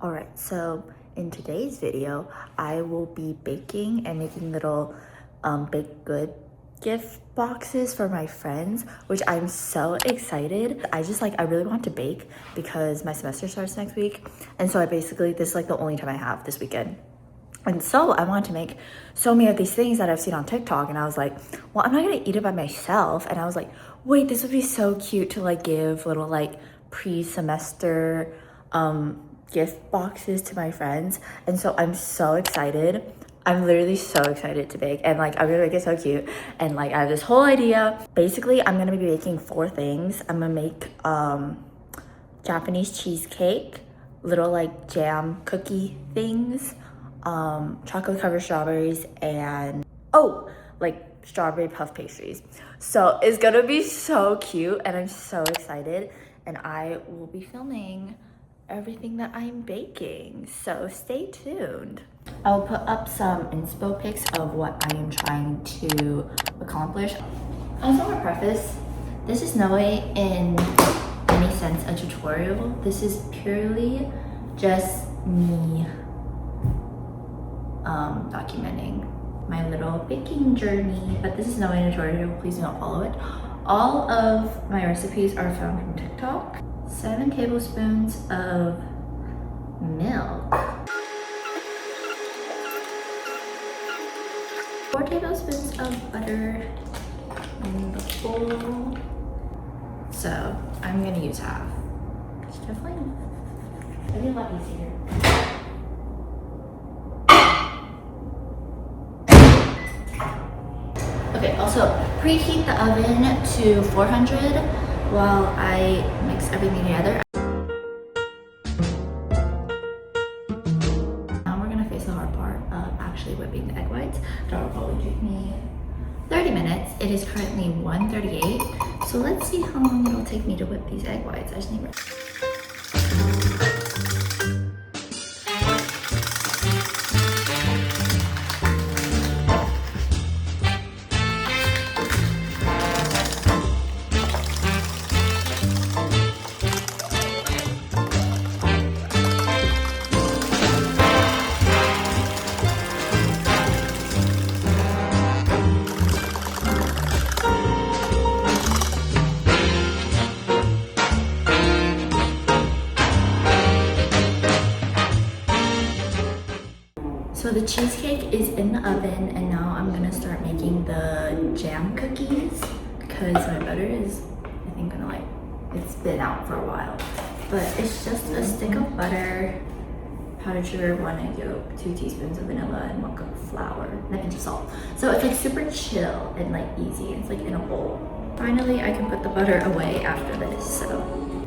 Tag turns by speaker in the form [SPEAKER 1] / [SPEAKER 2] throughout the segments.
[SPEAKER 1] Alright, so in today's video, I will be baking and making little baked good gift boxes for my friends, which I'm so excited. I really want to bake because my semester starts next week. And so this is like the only time I have this weekend. And so I wanted to make so many of these things that I've seen on TikTok, and I was like, well, I'm not gonna eat it by myself. And I was like, wait, this would be so cute to like give little like pre-semester gift boxes to my friends. And so I'm so excited. I'm literally so excited to bake, and like I'm gonna make it so cute. And like I have this whole idea. Basically, I'm gonna be making 4 things. I'm gonna make Japanese cheesecake, little like jam cookie things, chocolate covered strawberries, and like strawberry puff pastries. So it's gonna be so cute, and I'm so excited, and I will be filming everything that I'm baking, so stay tuned. I'll put up some inspo pics of what I am trying to accomplish. I just want to preface, this is no way in any sense a tutorial. This is purely just me documenting my little baking journey, but this is no way a tutorial. Please do not follow it. All of my recipes are found from TikTok. 7 tablespoons of milk, 4 tablespoons of butter in the bowl. So I'm gonna use half. It's definitely maybe a lot easier. Okay, also preheat the oven to 400 while I mix everything together. Now we're gonna face the hard part of actually whipping the egg whites. That will probably take me 30 minutes. It is currently 1:38, so let's see how long it'll take me to whip these egg whites. I just need So the cheesecake is in the oven, and now I'm gonna start making the jam cookies because my butter is, I think, gonna like, it's been out for a while. But it's just a stick of butter, powdered sugar, 1 egg yolk, 2 teaspoons of vanilla, and 1 cup of flour, and a pinch of salt. So it's like super chill and like easy. It's like in a bowl. Finally, I can put the butter away after this. So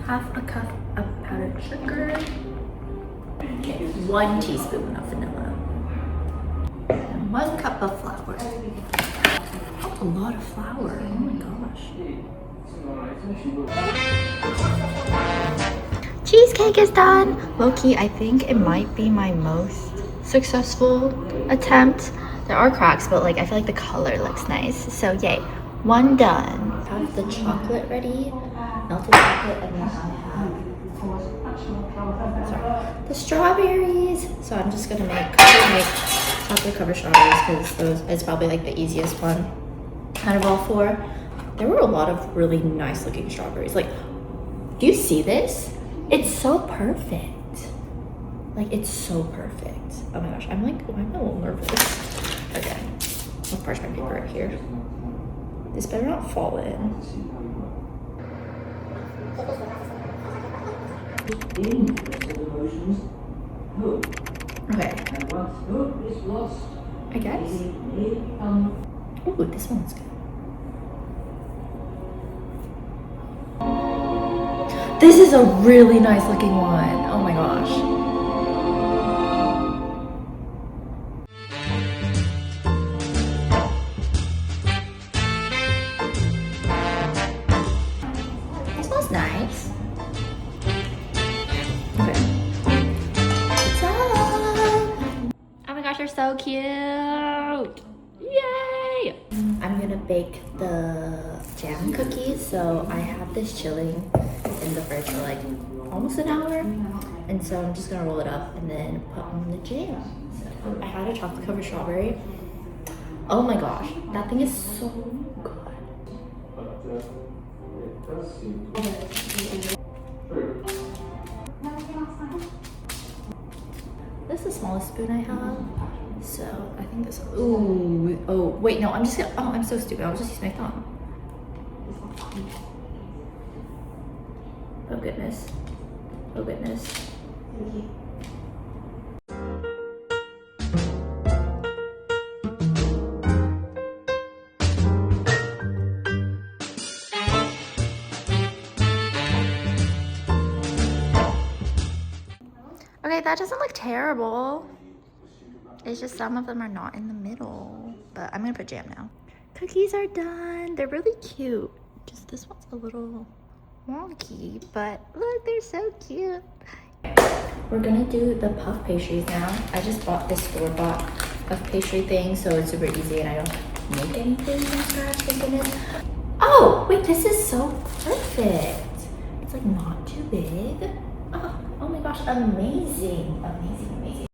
[SPEAKER 1] 1/2 cup of powdered sugar, okay, 1 teaspoon of vanilla, 1 cup of flour. That's a lot of flour. Oh my gosh. Cheesecake is done. Low-key, I think it might be my most successful attempt. There are cracks, but like I feel like the color looks nice. So yay, 1 done. I have the chocolate ready, melted chocolate, and then I have the strawberries. So I'm just gonna make chocolate covered strawberries because those is probably like the easiest one out of all 4. There were a lot of really nice looking strawberries. Like, do you see this? It's so perfect. Like, it's so perfect. Oh my gosh, I'm a little nervous. Okay, I'll parchment paper right here. This better not fall in. Okay. I guess. Ooh, this one's good. This is a really nice looking one. Oh my gosh. This smells nice. Okay. Oh my gosh, they're so cute. Yay! I'm gonna bake the jam cookies. So I have this chilling in the fridge for like almost an hour. And so I'm just gonna roll it up and then put on the jam. So I had a chocolate covered strawberry. Oh my gosh, that thing is so good. This is the smallest spoon I have. So I think this, ooh, oh, wait, no, I'm just gonna, oh, I'm so stupid. I was just using my thumb. Oh goodness. Oh goodness. Okay, that doesn't look terrible. It's just some of them are not in the middle, but I'm gonna put jam now. Cookies are done. They're really cute. Just this one's a little wonky, but look, they're so cute. We're gonna do the puff pastries now. I just bought this store-bought puff pastry thing, so it's super easy and I don't make anything from scratch, thank goodness. Oh, wait, this is so perfect. It's like not too big. Oh my gosh, amazing, amazing, amazing.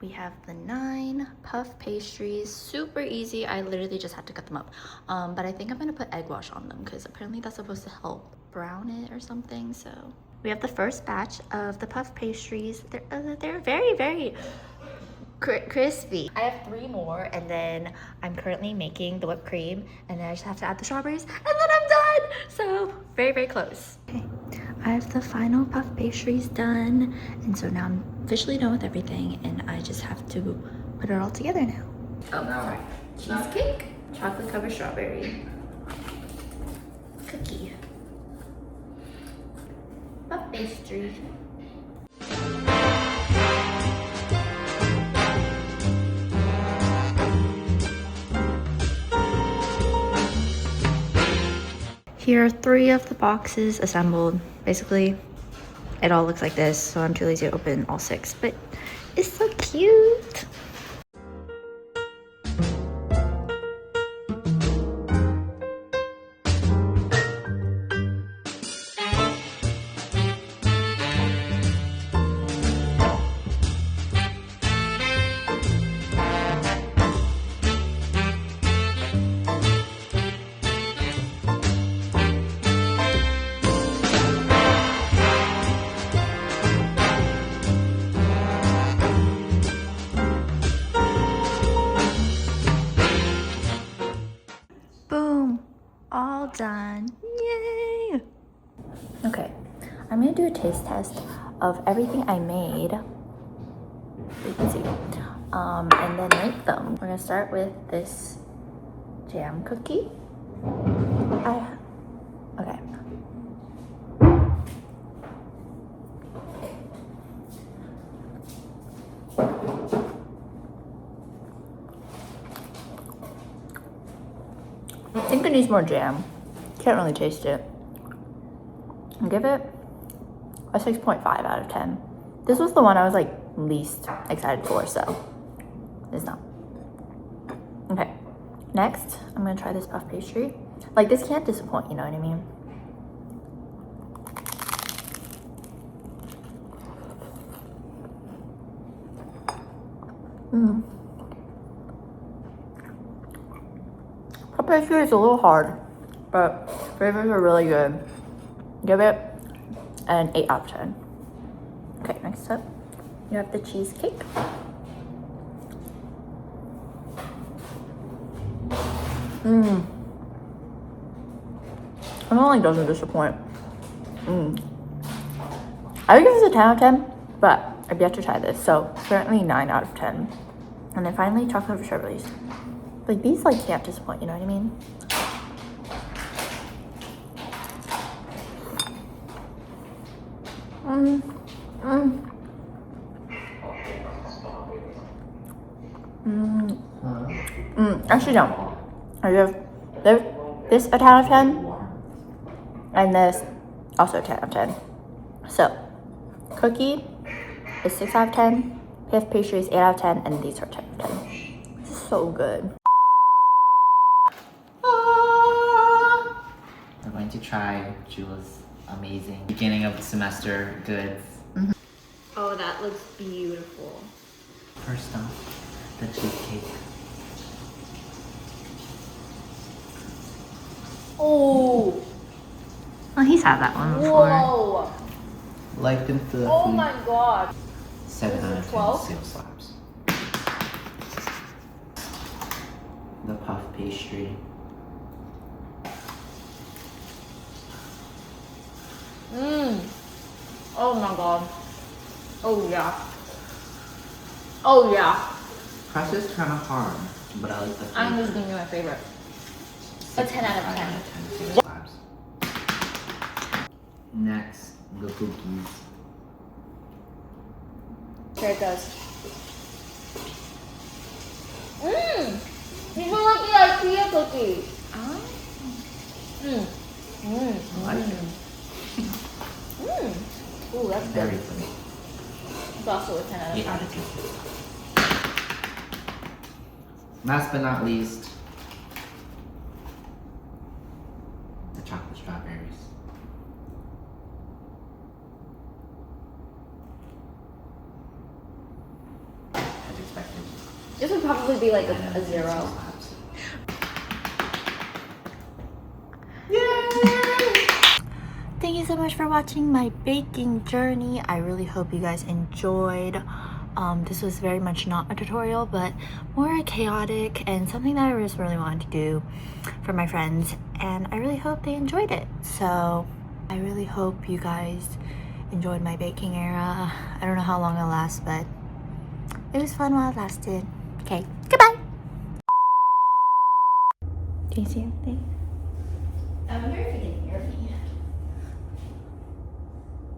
[SPEAKER 1] We have the 9 puff pastries, super easy. I literally just had to cut them up. But I think I'm gonna put egg wash on them because apparently that's supposed to help brown it or something. So we have the first batch of the puff pastries. They're very, very crispy. I have 3 more, and then I'm currently making the whipped cream, and then I just have to add the strawberries, and then I'm done. So very, very close. Okay, I have the final puff pastries done, and so now I'm officially done with everything, and I just have to put it all together now. Oh, sorry. Cheesecake, chocolate covered strawberry, cookie, puff pastry. Here are 3 of the boxes assembled. Basically, it all looks like this, so I'm too lazy to open all 6, but it's so cute. Boom, all done, yay! Okay, I'm gonna do a taste test of everything I made. You can see, and then rate them. We're gonna start with this jam cookie. Okay. I think it needs more jam. Can't really taste it. I'll give it a 6.5 out of 10. This was the one I was like least excited for, so it's not. Okay, next I'm gonna try this puff pastry. Like, this can't disappoint, you know what I mean? Puff pastry is a little hard, but flavors are really good. Give it an 8 out of 10. Okay, next up, you have the cheesecake. It only doesn't disappoint. I would give this a 10 out of 10, but I've yet to try this, so currently 9 out of 10. And then finally, chocolate covered strawberries. Like, these like can't disappoint, you know what I mean? Actually, no. I give this a 10 out of 10, and this also a 10 out of 10. So, Cookie is 6 out of 10. Pith pastry is 8 out of 10. And these are 10 out of 10. This is so good.
[SPEAKER 2] We're going to try Jewel's amazing beginning of the semester goods.
[SPEAKER 1] Oh, that looks beautiful.
[SPEAKER 2] First off, the cheesecake.
[SPEAKER 1] Oh,
[SPEAKER 3] Well, he's had that one before.
[SPEAKER 1] whoa.
[SPEAKER 2] Like them for the
[SPEAKER 1] Oh
[SPEAKER 2] food.
[SPEAKER 1] my god.
[SPEAKER 2] 7
[SPEAKER 1] Is it
[SPEAKER 2] out of 10
[SPEAKER 1] 12?
[SPEAKER 2] still slaps. The puff pastry.
[SPEAKER 1] Oh my god. Oh yeah. Oh yeah.
[SPEAKER 2] Crust is kind of hard, but I like the flavor.
[SPEAKER 1] I'm just gonna be my favorite. A 10 out of
[SPEAKER 2] 5
[SPEAKER 1] 10.
[SPEAKER 2] out of 10 still slaps. Next, the cookies.
[SPEAKER 1] Here it goes. These are like the IKEA cookies.
[SPEAKER 2] I like it.
[SPEAKER 1] Ooh, that's
[SPEAKER 2] Very
[SPEAKER 1] good.
[SPEAKER 2] funny.
[SPEAKER 1] It's also a 10 out of
[SPEAKER 2] 8
[SPEAKER 1] 10.
[SPEAKER 2] out of 10. Last but not least, the chocolate strawberries. As expected.
[SPEAKER 1] This would probably be like a 0.
[SPEAKER 2] Slaps.
[SPEAKER 1] Thank you so much for watching my baking journey. I really hope you guys enjoyed. This was very much not a tutorial, but more chaotic and something that I just really wanted to do for my friends, and I really hope they enjoyed it. So I really hope you guys enjoyed my baking era. I don't know how long it'll last, but it was fun while it lasted. Okay, goodbye. Do you see anything? I wonder if you can hear me.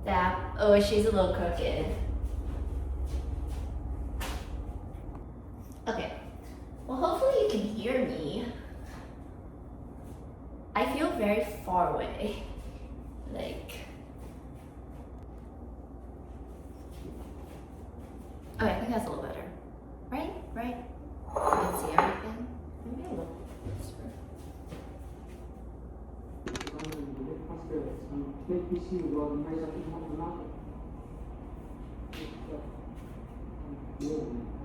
[SPEAKER 1] Yeah. Oh, she's a little crooked. Okay. Well, hopefully you can hear me. I feel very far away. Like. Okay, I think that's a little better. Right? Right? You can see everything. Maybe a little closer.
[SPEAKER 4] Parce que